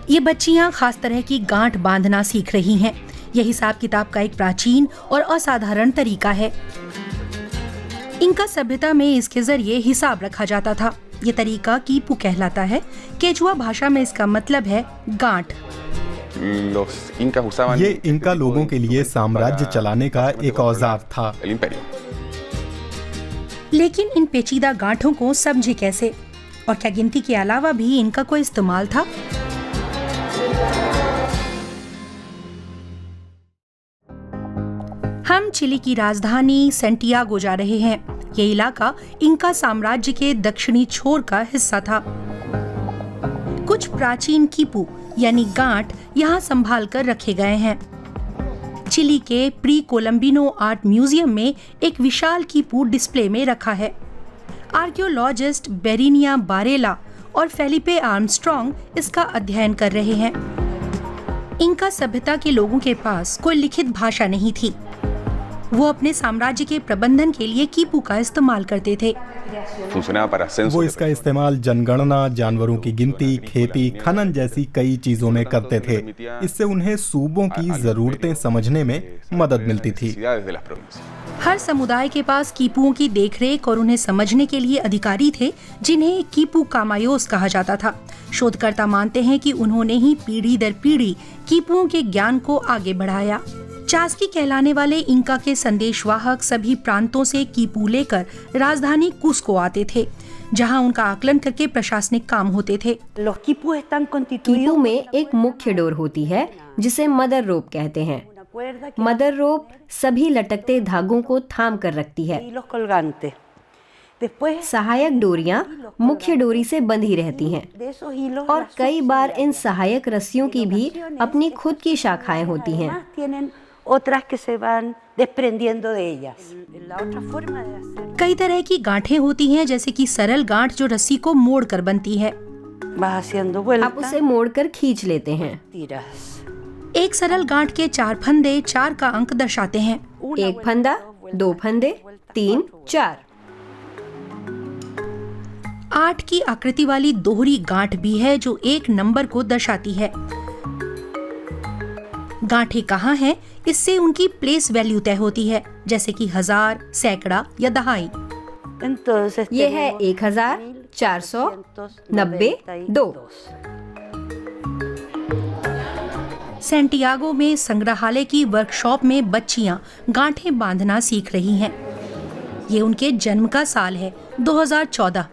ये बच्चियां खास तरह की गांठ बांधना सीख रही हैं। यह हिसाब किताब का एक प्राचीन और असाधारण तरीका है। इंका सभ्यता में इसके जरिए हिसाब रखा जाता था। ये तरीका कीपू कहलाता है। केचुआ भाषा में इसका मतलब है गांठ। ये इंका लोगों के लिए साम्राज्य चलाने का एक औजार था। लेकिन इन पेचीदा गांठों को समझे कैसे, और क्या गिनती के अलावा भी इनका कोई इस्तेमाल था? हम चिली की राजधानी सैंटियागो जा रहे हैं। ये इलाका इंका साम्राज्य के दक्षिणी छोर का हिस्सा था। कुछ प्राचीन कीपू यानी गांठ यहाँ संभाल कर रखे गए हैं। चिली के प्री कोलंबिनो आर्ट म्यूजियम में एक विशाल कीपू डिस्प्ले में रखा है। आर्कियोलॉजिस्ट बेरिनिया बारेला और फेलिपे आर्मस्ट्रॉन्ग इसका अध्ययन कर रहे हैं। इंका सभ्यता के लोगों के पास कोई लिखित भाषा नहीं थी। वो अपने साम्राज्य के प्रबंधन के लिए कीपू का इस्तेमाल करते थे। वो इसका इस्तेमाल जनगणना, जानवरों की गिनती, खेती, खनन जैसी कई चीजों में करते थे। इससे उन्हें सूबों की जरूरतें समझने में मदद मिलती थी। हर समुदाय के पास कीपुओं की देखरेख और उन्हें समझने के लिए अधिकारी थे, जिन्हें कीपू कामायोस कहा जाता था। शोधकर्ता मानते हैं कि उन्होंने ही पीढ़ी दर पीढ़ी कीपुओं के ज्ञान को आगे बढ़ाया। चास्की कहलाने वाले इंका के संदेशवाहक सभी प्रांतों से कीपू लेकर राजधानी कुस्को आते थे, जहां उनका आकलन करके प्रशासनिक काम होते थे। कीपू में एक मुख्य डोर होती है जिसे मदर रोप कहते हैं। मदर रोप सभी लटकते धागों को थाम कर रखती है। सहायक डोरियां मुख्य डोरी से बंधी रहती हैं और कई बार इन सहायक रस्सियों की भी अपनी खुद की शाखाएं होती हैं। कई तरह की गांठें होती हैं, जैसे कि सरल गांठ जो रस्सी को मोड़कर बनती है। आप उसे मोड़कर खींच लेते हैं। एक सरल गांठ के 4 फंदे 4 का अंक दर्शाते हैं। 1 फंदा, 2 फंदे, 3, 4। 8 की आकृति वाली दोहरी गांठ भी है जो 1 नंबर को दर्शाती है। गांठें कहाँ हैं, इससे उनकी प्लेस वैल्यू तय होती है, जैसे कि 1000, सैकड़ा या दहाई। ये है 1000, 400, 90, 2। सैंटियागो में संग्रहालय की वर्कशॉप में बच्चियां गांठें बांधना सीख रही हैं। ये उनके जन्म का साल है, 2014।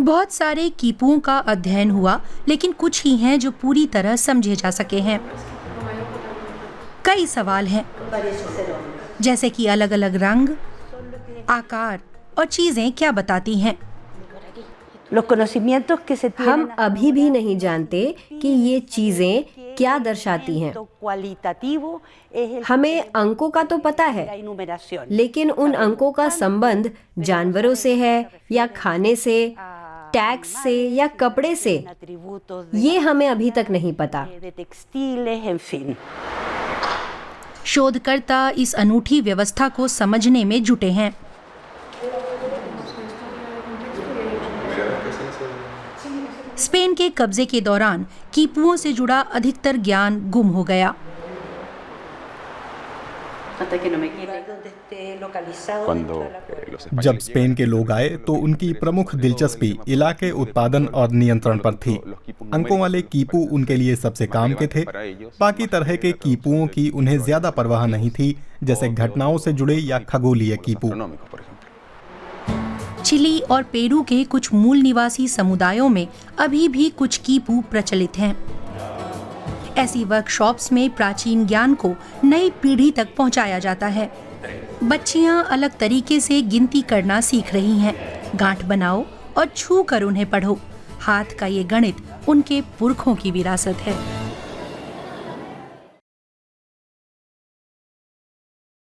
बहुत सारे कीपुओं का अध्ययन हुआ, लेकिन कुछ ही हैं जो पूरी तरह समझे जा सके हैं। कई सवाल हैं, जैसे कि अलग अलग रंग, आकार और चीजें क्या बताती हैं। हम अभी भी नहीं जानते कि ये चीजें क्या दर्शाती हैं। हमें अंकों का तो पता है, लेकिन उन अंकों का संबंध जानवरों से है या खाने से, टैक्स से या कपड़े से, ये हमें अभी तक नहीं पता। शोधकर्ता इस अनूठी व्यवस्था को समझने में जुटे हैं। स्पेन के कब्जे के दौरान कीपुओं से जुड़ा अधिकतर ज्ञान गुम हो गया। जब स्पेन के लोग आए तो उनकी प्रमुख दिलचस्पी इलाके उत्पादन और नियंत्रण पर थी। अंकों वाले कीपू उनके लिए सबसे काम के थे। बाकी तरह के कीपुओं की उन्हें ज्यादा परवाह नहीं थी, जैसे घटनाओं से जुड़े या खगोलीय कीपू। चिली और पेरू के कुछ मूल निवासी समुदायों में अभी भी कुछ कीपू प्रचलित हैं। ऐसी वर्कशॉप्स में प्राचीन ज्ञान को नई पीढ़ी तक पहुंचाया जाता है। बच्चियां अलग तरीके से गिनती करना सीख रही हैं। गांठ बनाओ और छू कर उन्हें पढ़ो। हाथ का ये गणित उनके पुरखों की विरासत है।